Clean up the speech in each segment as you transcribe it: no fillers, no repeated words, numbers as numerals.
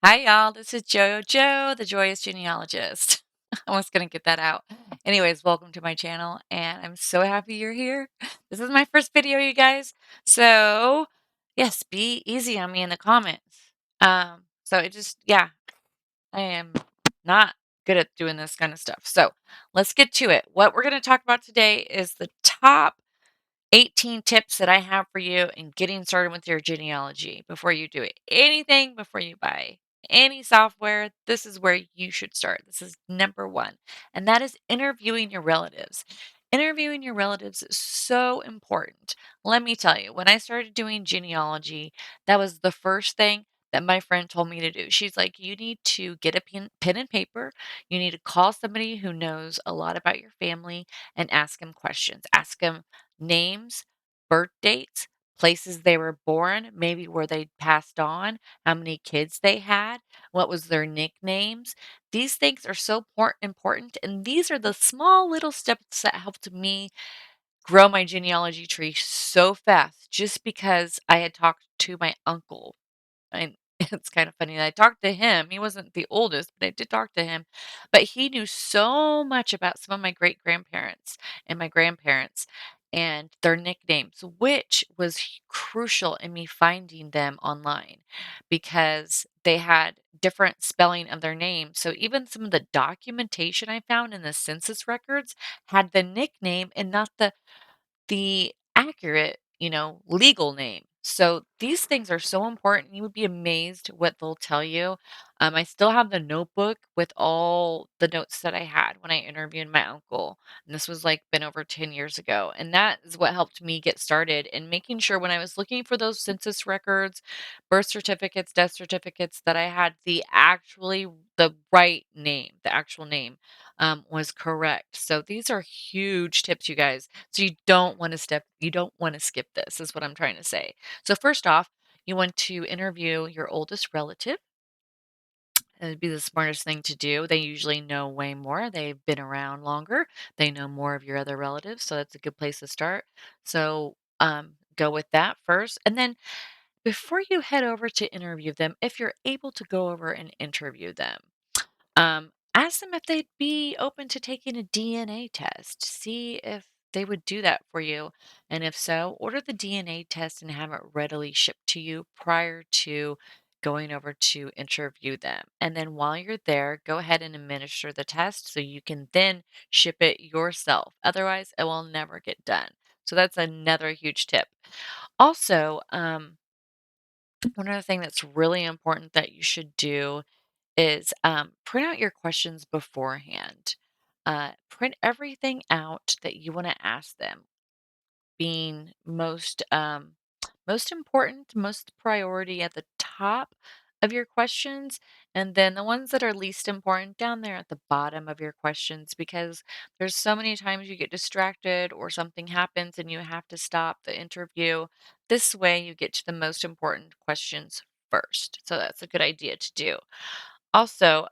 Hi, y'all. This is JoJo, the Joyous Genealogist. I was going to get that out. Anyways, welcome to my channel, and I'm so happy you're here. This is my first video, you guys. So, yes, be easy on me in the comments. Yeah, I am not good at doing this kind of stuff. So, let's get to it. What we're going to talk about today is the top 18 tips that I have for you in getting started with your genealogy before you do anything, before you buy any software. This is where you should start. This is number one, and that is interviewing your relatives. Interviewing your relatives is so important. Let me tell you, when I started doing genealogy, that was the first thing that my friend told me to do. She's like, you need to get a pen and paper. You need to call somebody who knows a lot about your family and ask them questions. Ask them names, birth dates, places they were born, maybe where they passed on, how many kids they had, what was their nicknames. These things are so important, and these are the small little steps that helped me grow my genealogy tree so fast just because I had talked to my uncle. And it's kind of funny that I talked to him. He wasn't the oldest, but I did talk to him. But he knew so much about some of my great grandparents and my grandparents and their nicknames, which was crucial in me finding them online because they had different spelling of their names. So even some of the documentation I found in the census records had the nickname and not the accurate, legal name. So these things are so important. You would be amazed what they'll tell you. I still have the notebook with all the notes that I had when I interviewed my uncle. And this was like been over 10 years ago. And that is what helped me get started in making sure when I was looking for those census records, birth certificates, death certificates, that I had the right name, the actual name was correct. So these are huge tips, you guys. So you don't want to skip this, is what I'm trying to say. So first off, you want to interview your oldest relative. It'd be the smartest thing to do. They usually know way more. They've been around longer. They know more of your other relatives, so that's a good place to start. So go with that first. And then before you head over to interview them, if you're able to go over and interview them, ask them if they'd be open to taking a DNA test. See if they would do that for you. And if so, order the DNA test and have it readily shipped to you prior to going over to interview them. And then while you're there, go ahead and administer the test so you can then ship it yourself. Otherwise, it will never get done. So that's another huge tip. Also, one other thing that's really important that you should do is print out your questions beforehand. Print everything out that you want to ask them, being most important, most priority at the top of your questions, and then the ones that are least important down there at the bottom of your questions, because there's so many times you get distracted or something happens and you have to stop the interview. This way you get to the most important questions first. So that's a good idea to do. Also,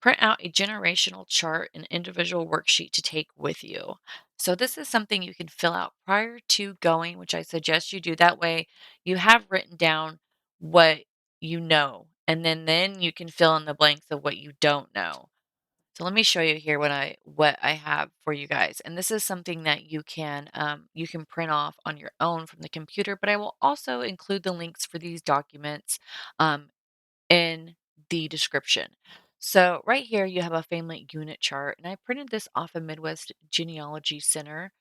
print out a generational chart and individual worksheet to take with you. So, this is something you can fill out prior to going, which I suggest you do. That way, you have written down what you know, and then you can fill in the blanks of what you don't know. So let me show you here what I have for you guys. And this is something that you can print off on your own from the computer, but I will also include the links for these documents um, in the description. So right here you have a family unit chart, and I printed this off a Midwest Genealogy Center,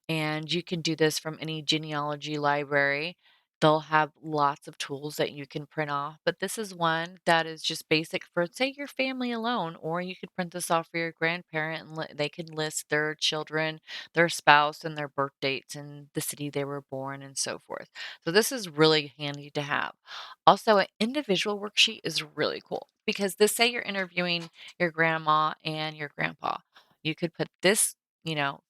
and you can do this from any genealogy library. They'll have lots of tools that you can print off, but this is one that is just basic for, say, your family alone, or you could print this off for your grandparent and they can list their children, their spouse, and their birth dates and the city they were born and so forth. So this is really handy to have. Also, an individual worksheet is really cool because this, say you're interviewing your grandma and your grandpa, you could put this,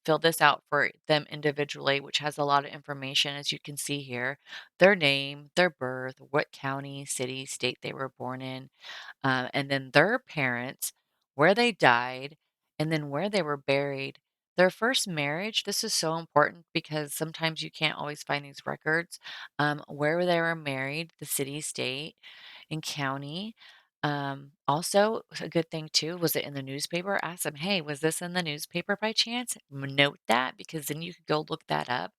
fill this out for them individually, which has a lot of information, as you can see here: their name, their birth, what county, city, state they were born in, and then their parents, where they died, and then where they were buried. Their first marriage, this is so important because sometimes you can't always find these records. Where they were married, the city, state, and county. Also, a good thing too, was it in the newspaper? Ask them, hey, was this in the newspaper by chance? Note that because then you could go look that up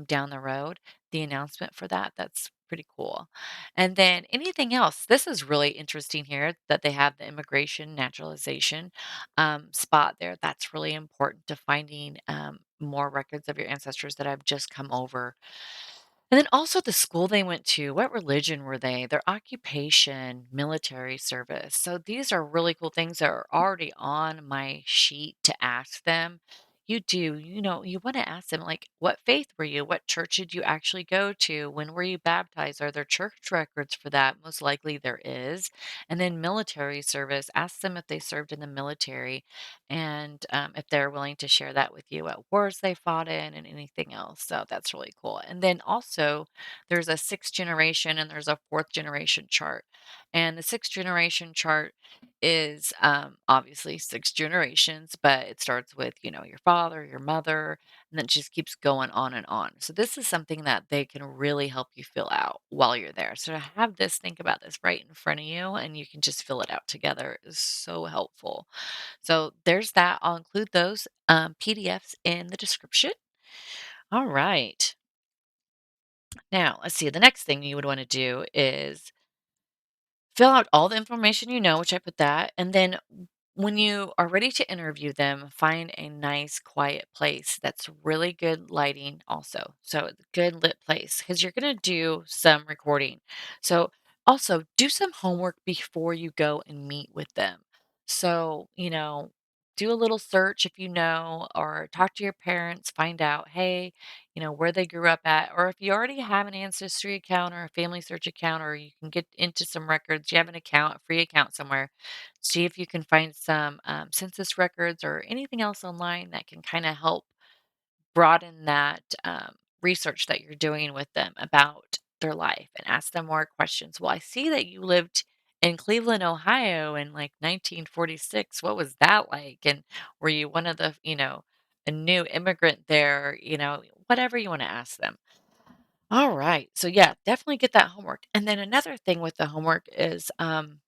down the road. The announcement for that, that's pretty cool. And then anything else, this is really interesting here that they have the immigration naturalization spot there. That's really important to finding more records of your ancestors that have just come over. And then also the school they went to, what religion were they? Their occupation, military service. So these are really cool things that are already on my sheet to ask them. You want to ask them, like, what faith were you? What church did you actually go to? When were you baptized? Are there church records for that? Most likely there is. And then military service, ask them if they served in the military and if they're willing to share that with you, what wars they fought in and anything else. So that's really cool. And then also, there's a sixth generation and there's a fourth generation chart. And the sixth generation chart is obviously six generations, but it starts with, your father, your mother, and then it just keeps going on and on. So this is something that they can really help you fill out while you're there. So to have this, think about this right in front of you, and you can just fill it out together is so helpful. So there's that. I'll include those PDFs in the description. All right. Now, let's see. The next thing you would want to do is fill out all the information which I put that. And then when you are ready to interview them, find a nice quiet place that's really good lighting also. So good lit place because you're going to do some recording. So also do some homework before you go and meet with them. So, do a little search if you know, or talk to your parents, find out, hey, where they grew up at, or if you already have an ancestry account or a family search account, or you can get into some records, you have an account, a free account somewhere, see if you can find some census records or anything else online that can kind of help broaden that research that you're doing with them about their life and ask them more questions. Well, I see that you lived in Cleveland, Ohio in like 1946. What was that like? And were you one of the, a new immigrant there? Whatever you want to ask them. All right. So yeah, definitely get that homework. And then another thing with the homework is find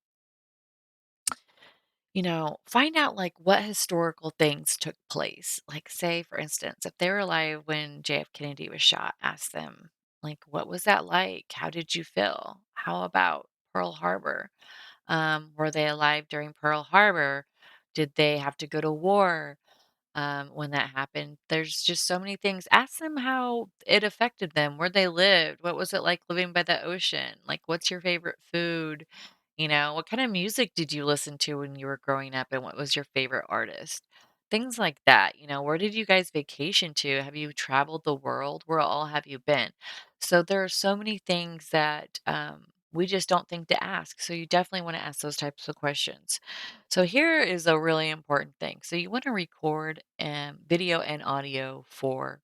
out like what historical things took place. Like, say, for instance, if they were alive when JF Kennedy was shot, ask them, like, what was that like? How did you feel? How about Pearl Harbor? Were they alive during Pearl Harbor? Did they have to go to war? When that happened. There's just so many things. Ask them how it affected them, where they lived. What was it like living by the ocean? Like, what's your favorite food? What kind of music did you listen to when you were growing up, and what was your favorite artist? Things like that. Where did you guys vacation to? Have you traveled the world? Where all have you been? So there are so many things that we just don't think to ask. So you definitely want to ask those types of questions. So here is a really important thing. So you want to record video and audio for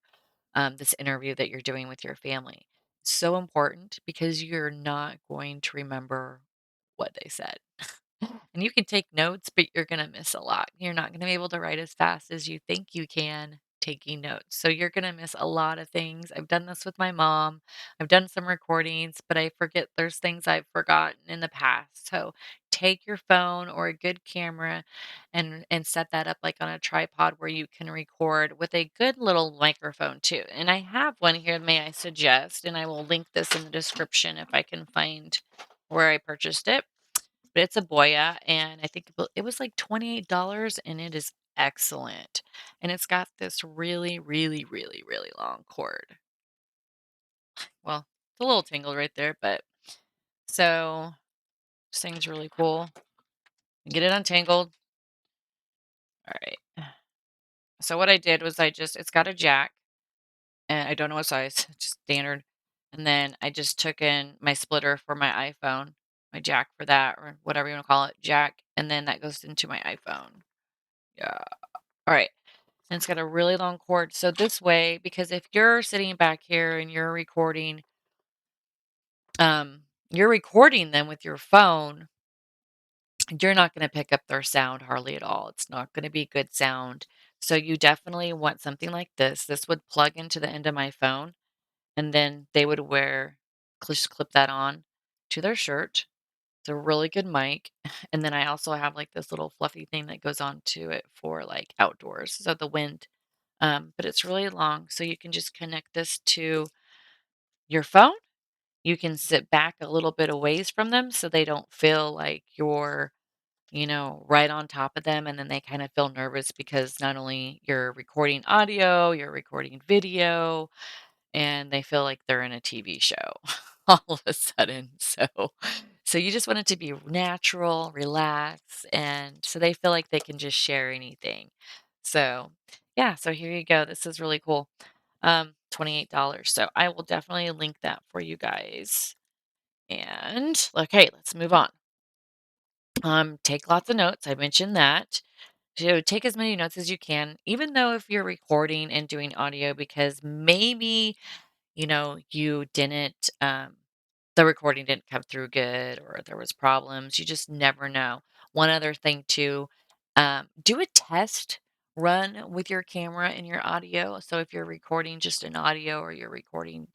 this interview that you're doing with your family. So important because you're not going to remember what they said. And you can take notes, but you're going to miss a lot. You're not going to be able to write as fast as you think you can taking notes. So you're going to miss a lot of things. I've done this with my mom. I've done some recordings, but I forget there's things I've forgotten in the past. So take your phone or a good camera and set that up like on a tripod where you can record with a good little microphone too. And I have one here, may I suggest, and I will link this in the description if I can find where I purchased it, but it's a Boya, and I think it was like $28, and it is excellent. And it's got this really, really, really, really long cord. Well, it's a little tangled right there, but so this thing's really cool. Get it untangled. All right. So what I did was it's got a jack, and I don't know what size, just standard. And then I just took in my splitter for my iPhone, my jack for that, or whatever you want to call it, jack. And then that goes into my iPhone. Yeah. All right. And it's got a really long cord. So this way, because if you're sitting back here and you're recording them with your phone, you're not going to pick up their sound hardly at all. It's not going to be good sound. So you definitely want something like this. This would plug into the end of my phone, and then they would just clip that on to their shirt. It's a really good mic. And then I also have like this little fluffy thing that goes onto it for like outdoors. So the wind. But it's really long. So you can just connect this to your phone. You can sit back a little bit away from them so they don't feel like you're, right on top of them. And then they kind of feel nervous because not only you're recording audio, you're recording video, and they feel like they're in a TV show all of a sudden. So you just want it to be natural, relax, and so they feel like they can just share anything. So yeah, so here you go. This is really cool. $28. So I will definitely link that for you guys. And okay, let's move on. Take lots of notes. I mentioned that. So take as many notes as you can, even though if you're recording and doing audio, because maybe you didn't, the recording didn't come through good or there was problems. You just never know. One other thing too, do a test run with your camera and your audio. So if you're recording just an audio or you're recording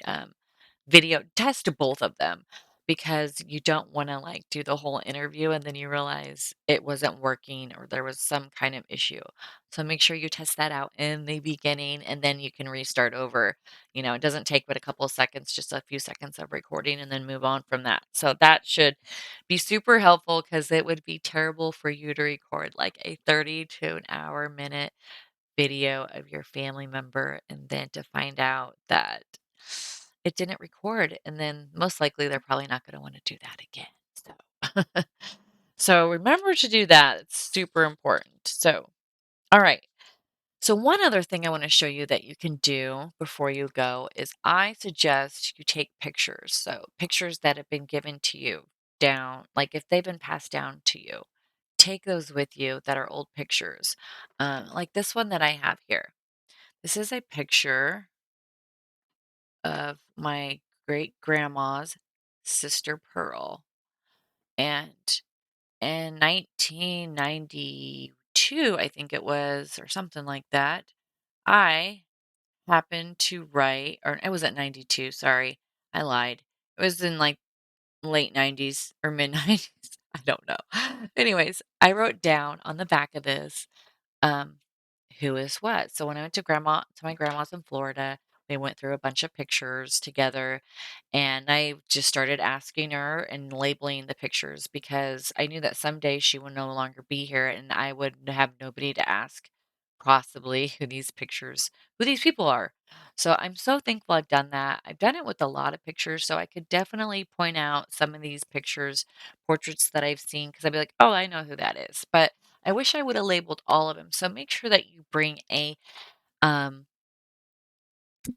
video, test both of them because you don't want to like do the whole interview and then you realize it wasn't working or there was some kind of issue. So make sure you test that out in the beginning and then you can restart over. It doesn't take but a couple of seconds, just a few seconds of recording and then move on from that. So that should be super helpful because it would be terrible for you to record like a 30 to an hour minute video of your family member and then to find out that it didn't record, and then most likely they're probably not going to want to do that again. So, so remember to do that. It's super important. So, all right. So one other thing I want to show you that you can do before you go is I suggest you take pictures. So pictures that have been given to you down, like if they've been passed down to you, take those with you that are old pictures. Like this one that I have here. This is a picture of my great grandma's sister Pearl. And in 1992, I think it was, or something like that, I happened to write, or it was at 92, sorry, I lied. It was in like late 90s or mid 90s. I don't know. Anyways, I wrote down on the back of this um, who is what. So when I went to my grandma's in Florida, we went through a bunch of pictures together and I just started asking her and labeling the pictures because I knew that someday she would no longer be here and I would have nobody to ask possibly who these people are. So I'm so thankful I've done that. I've done it with a lot of pictures, so I could definitely point out some of these portraits that I've seen because I'd be like, oh, I know who that is. But I wish I would have labeled all of them. So make sure that you bring um,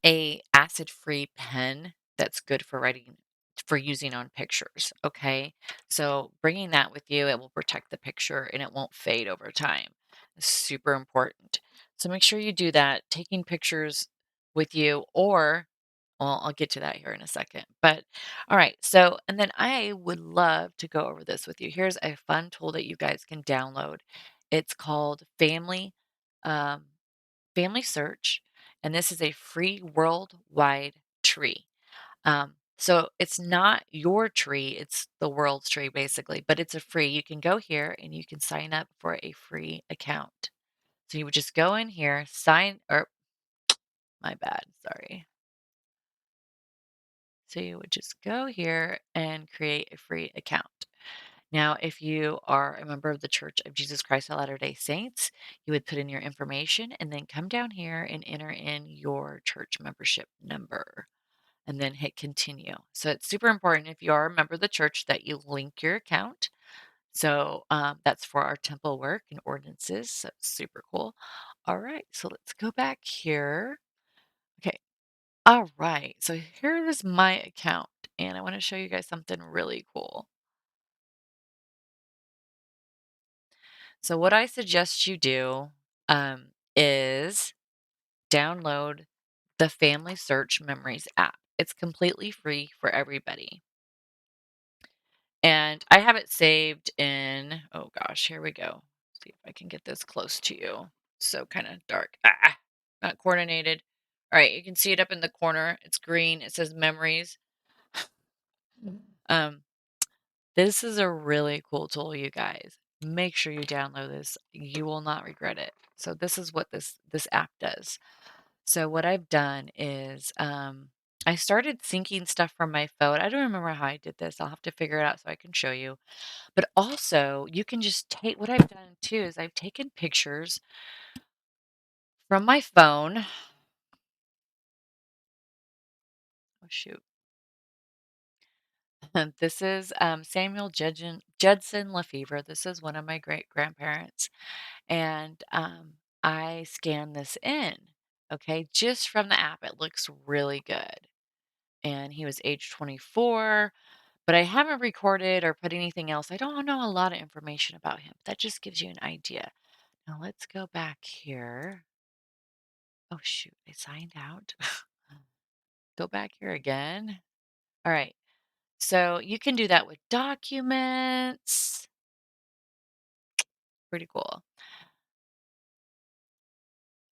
a acid-free pen that's good for using on pictures, okay? So bringing that with you, it will protect the picture and it won't fade over time. It's super important. So make sure you do that, taking pictures with you or well, I'll get to that here in a second. But all right, so and then I would love to go over this with you. Here's a fun tool that you guys can download. It's called um, Family Search, and this is a free worldwide tree. So it's not your tree, it's the world's tree basically, but it's a free. You can go here and you can sign up for a free account. So you would just go in here, or my bad, sorry. So you would just go here and create a free account. Now, if you are a member of the Church of Jesus Christ of Latter-day Saints, you would put in your information and then come down here and enter in your church membership number and then hit continue. So it's super important if you are a member of the church that you link your account. So that's for our temple work and ordinances. So it's super cool. All right, so let's go back here. Okay, all right, so here is my account, and I want to show you guys something really cool. So what I suggest you do is download the Family Search Memories app. It's completely free for everybody. And I have it saved in, oh gosh, here we go. See if I can get this close to you. So kind of dark. Ah, not coordinated. All right, you can see it up in the corner. It's green. It says memories. Um, this is a really cool tool, you guys. Make sure you download this. You will not regret it. So this is what this app does. So what I've done is I started syncing stuff from my phone. I don't remember how I did this. I'll have to figure it out so I can show you. But also, you can just take what I've done too is I've taken pictures from my phone. Oh shoot. This is Samuel Judson Lefevre. This is one of my great grandparents. And I scanned this in, okay, just from the app. It looks really good. And he was age 24, but I haven't recorded or put anything else. I don't know a lot of information about him. That just gives you an idea. Now let's go back here. Oh, shoot, I signed out. Go back here again. All right. So you can do that with documents. Pretty cool.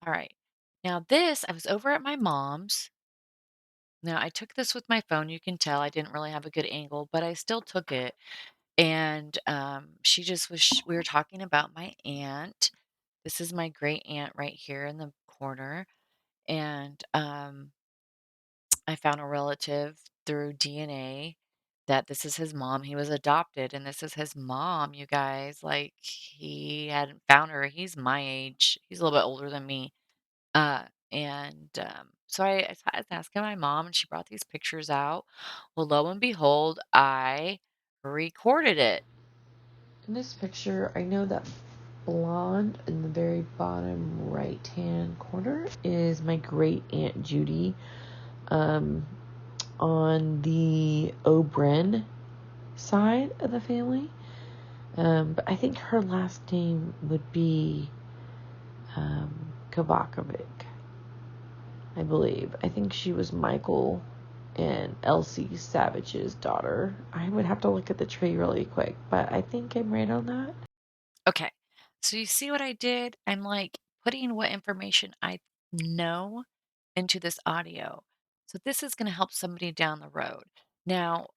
All right. Now, this, I was over at my mom's. Now, I took this with my phone. You can tell I didn't really have a good angle, but I still took it. And she just was, we were talking about my aunt. This is my great aunt right here in the corner. And I found a relative through DNA that this is his mom. He was adopted, and this is his mom, you guys. Like, he hadn't found her. He's my age, he's a little bit older than me. So I was asking my mom, and she brought these pictures out. Well, lo and behold, I recorded it. In this picture, I know that blonde in the very bottom right hand corner is my great aunt Judy. Um, on the O'Brien side of the family. But I think her last name would be Kovakovic, I believe. I think she was Michael and Elsie Savage's daughter. I would have to look at the tree really quick, but I think I'm right on that. Okay. So you see what I did? I'm like putting what information I know into this audio. So this is going to help somebody down the road. Now,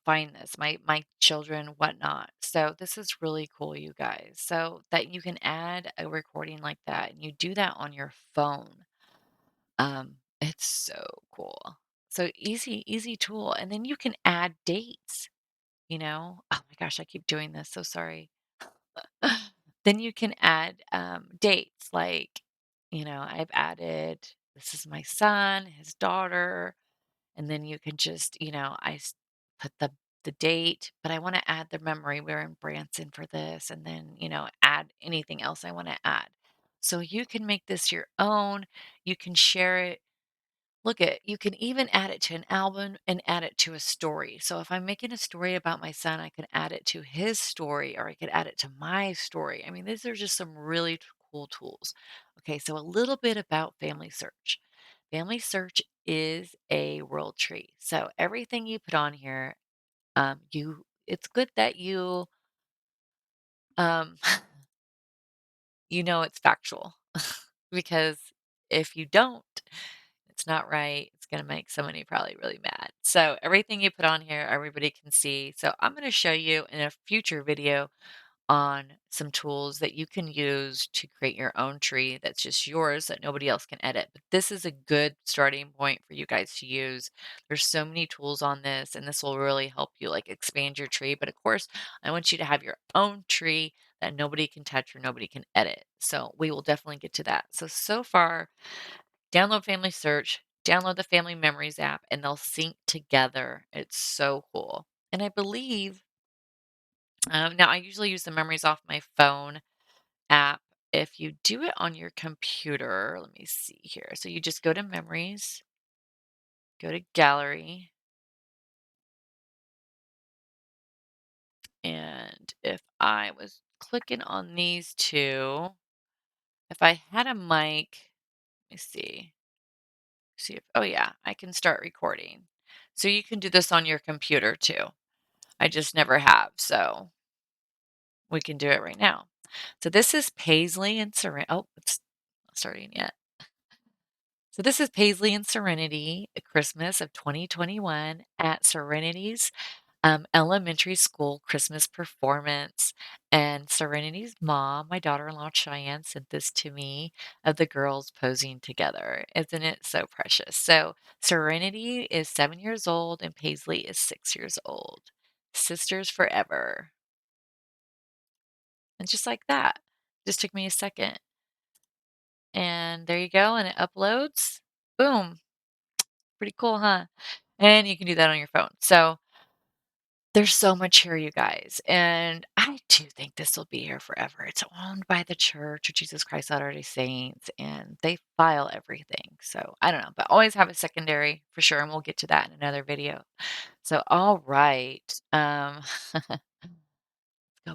find this, my children, whatnot. So this is really cool, you guys. So that you can add a recording like that and you do that on your phone. It's so cool. So easy tool. And then you can add dates, Oh my gosh, I keep doing this. So sorry. Then you can add dates like, I've added this is my son, his daughter, and then you can just, put the date, but I want to add the memory. We're in Branson for this, and then, add anything else I want to add. So you can make this your own. You can share it. Look at, you can even add it to an album and add it to a story. So if I'm making a story about my son, I can add it to his story or I could add it to my story. I mean, these are just some really cool tools. Okay, so a little bit about Family Search. Family Search is a world tree. So everything you put on here, it's good that you um it's factual because if you don't, it's not right. It's going to make somebody probably really mad. So everything you put on here, everybody can see. So I'm going to show you in a future video on some tools that you can use to create your own tree that's just yours that nobody else can edit. But this is a good starting point for you guys to use. There's so many tools on this, and this will really help you like expand your tree. But of course, I want you to have your own tree that nobody can touch or nobody can edit. So we will definitely get to that. So far, download Family Search, download the Family Memories app, and they'll sync together. It's so cool. And I believe, now I usually use the memories off my phone app. If you do it on your computer, let me see here. So you just go to Memories, go to Gallery, and if I was clicking on these two, if I had a mic, let me see if, oh yeah, I can start recording. So you can do this on your computer too. I just never have, so we can do it right now. So this is Paisley and it's not starting yet. So this is Paisley and Serenity, a Christmas of 2021 at Serenity's elementary school Christmas performance. And Serenity's mom, my daughter-in-law Cheyenne, sent this to me of the girls posing together. Isn't it so precious? So Serenity is 7 years old and Paisley is 6 years old. Sisters forever. And just like that, just took me a second. And there you go. And it uploads. Boom. Pretty cool, huh? And you can do that on your phone. So there's so much here, you guys, and I do think this will be here forever. It's owned by the Church of Jesus Christ Latter-day Saints, and they file everything. So I don't know, but always have a secondary for sure, and we'll get to that in another video. So all right, go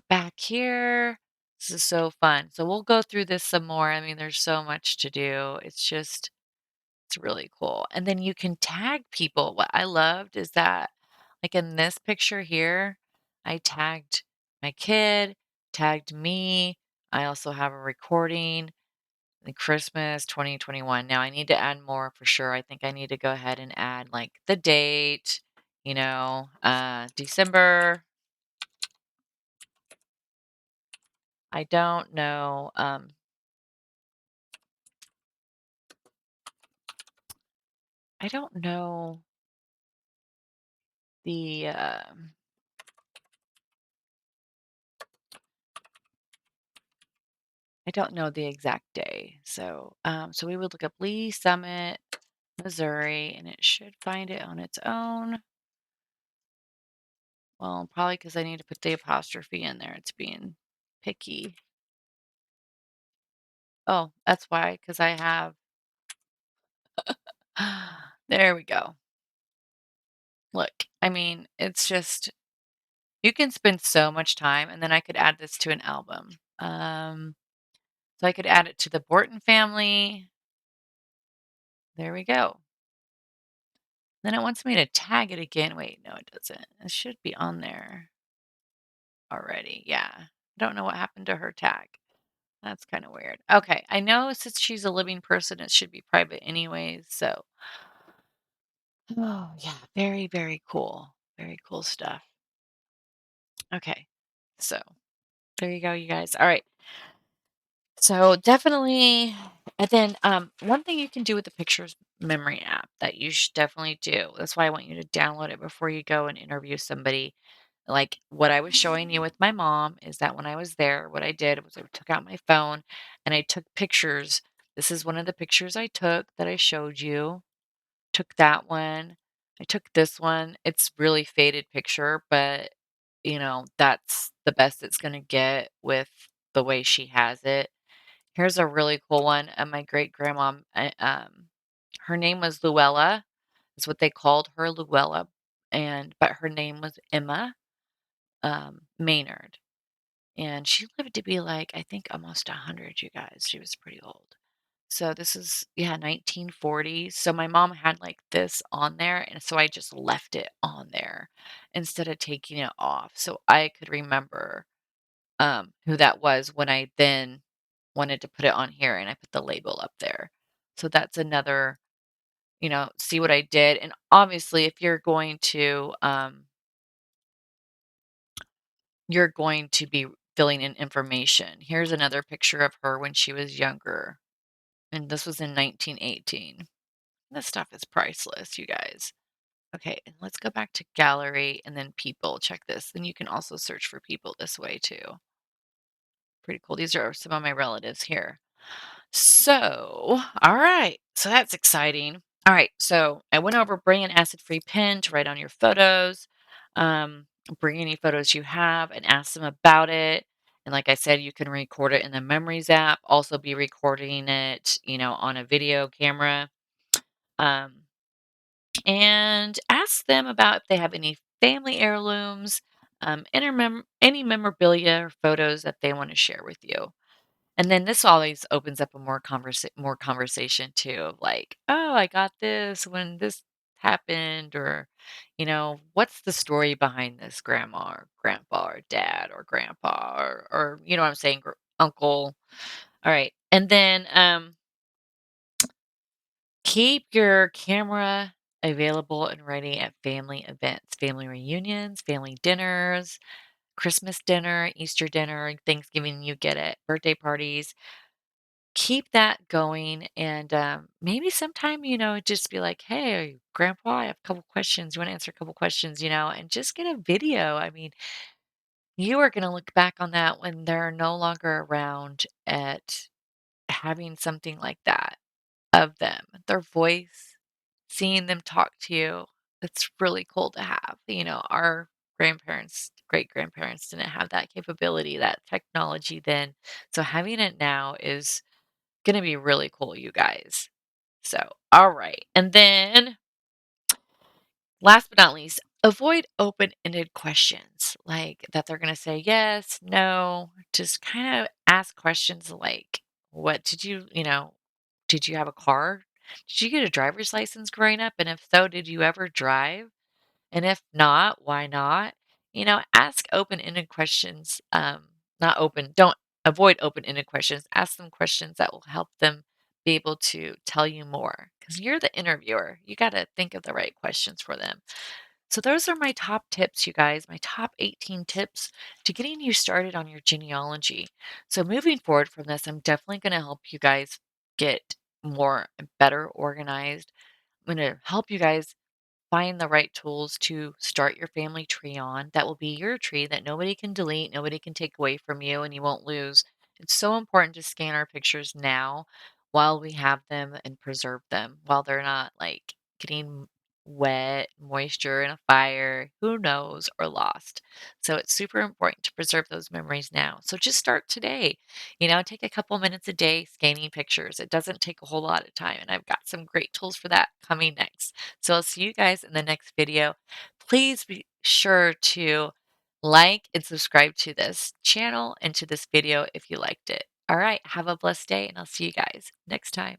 back here. This is so fun. So we'll go through this some more. I mean, there's so much to do. It's really cool. And then you can tag people. What I loved is that, like in this picture here, I tagged my kid, tagged me. I also have a recording, the Christmas 2021. Now I need to add more for sure. I think I need to go ahead and add like the date, December. I don't know. I don't know the I don't know the exact day. So we would look up Lee Summit, Missouri, and it should find it on its own. Well, probably because I need to put the apostrophe in there. It's being picky. Oh, that's why, because I have. There we go. Look, I mean, it's just, you can spend so much time, and then I could add this to an album. So I could add it to the Borton family. There we go. Then it wants me to tag it again. Wait, no, it doesn't. It should be on there already. Yeah. I don't know what happened to her tag. That's kind of weird. Okay. I know since she's a living person, it should be private anyways. So, oh, yeah. Very, very cool. Very cool stuff. Okay. So, there you go, you guys. All right. So, definitely. And then, one thing you can do with the Pictures Memory app that you should definitely do. That's why I want you to download it before you go and interview somebody. Like what I was showing you with my mom is that when I was there, what I did was I took out my phone and I took pictures. This is one of the pictures I took that I showed you. Took that one. I took this one. It's really faded picture, but that's the best it's going to get with the way she has it. Here's a really cool one of my great grandma. Her name was Luella, is what they called her, Luella, but her name was Emma Maynard. And she lived to be like, I think almost 100, you guys. She was pretty old. So this is, yeah, 1940s. So my mom had like this on there. And so I just left it on there instead of taking it off. So I could remember who that was when I then wanted to put it on here and I put the label up there. So that's another, see what I did. And obviously, if you're going to be filling in information. Here's another picture of her when she was younger, and this was in 1918. This stuff is priceless, you guys. Okay, and let's go back to gallery and then people. Check this. Then you can also search for people this way too. Pretty cool. These are some of my relatives here. So, all right. So that's exciting. All right. So I went over bring an acid-free pen to write on your photos. Um, bring any photos you have and ask them about it. And like I said, you can record it in the Memories app. Also be recording it, on a video camera. Um, and ask them about if they have any family heirlooms, any memorabilia or photos that they want to share with you. And then this always opens up a more conversation too, of like, "Oh, I got this when this happened," or, "What's the story behind this, grandma or grandpa or dad or grandpa?" Or you know what I'm saying? uncle. All right. And then keep your camera available and ready at family events, family reunions, family dinners, Christmas dinner, Easter dinner, Thanksgiving, you get it, birthday parties. Keep that going and maybe sometime, just be like, hey, grandpa, I have a couple questions. You want to answer a couple questions, and just get a video. I mean, you are going to look back on that when they're no longer around at having something like that of them, their voice, seeing them talk to you. It's really cool to have. Our grandparents, great grandparents didn't have that capability, that technology then. So having it now is going to be really cool, you guys. So, all right. And then last but not least, avoid open-ended questions like that they're going to say yes, no. Just kind of ask questions like, what did you have a car? Did you get a driver's license growing up? And if so, did you ever drive? And if not, why not? Ask open-ended questions. Not open, don't avoid open-ended questions. Ask them questions that will help them be able to tell you more because you're the interviewer. You got to think of the right questions for them. So, those are my top tips, you guys, my top 18 tips to getting you started on your genealogy. So, moving forward from this, I'm definitely going to help you guys get more and better organized. I'm going to help you guys find the right tools to start your family tree on that will be your tree that nobody can delete, nobody can take away from you, and you won't lose. It's so important to scan our pictures now while we have them and preserve them while they're not like getting wet, moisture in a fire, who knows, or lost. So it's super important to preserve those memories now. So just start today. Take a couple minutes a day scanning pictures. It doesn't take a whole lot of time, and I've got some great tools for that coming next. So I'll see you guys in the next video. Please be sure to like and subscribe to this channel and to this video if you liked it. All right, have a blessed day, and I'll see you guys next time.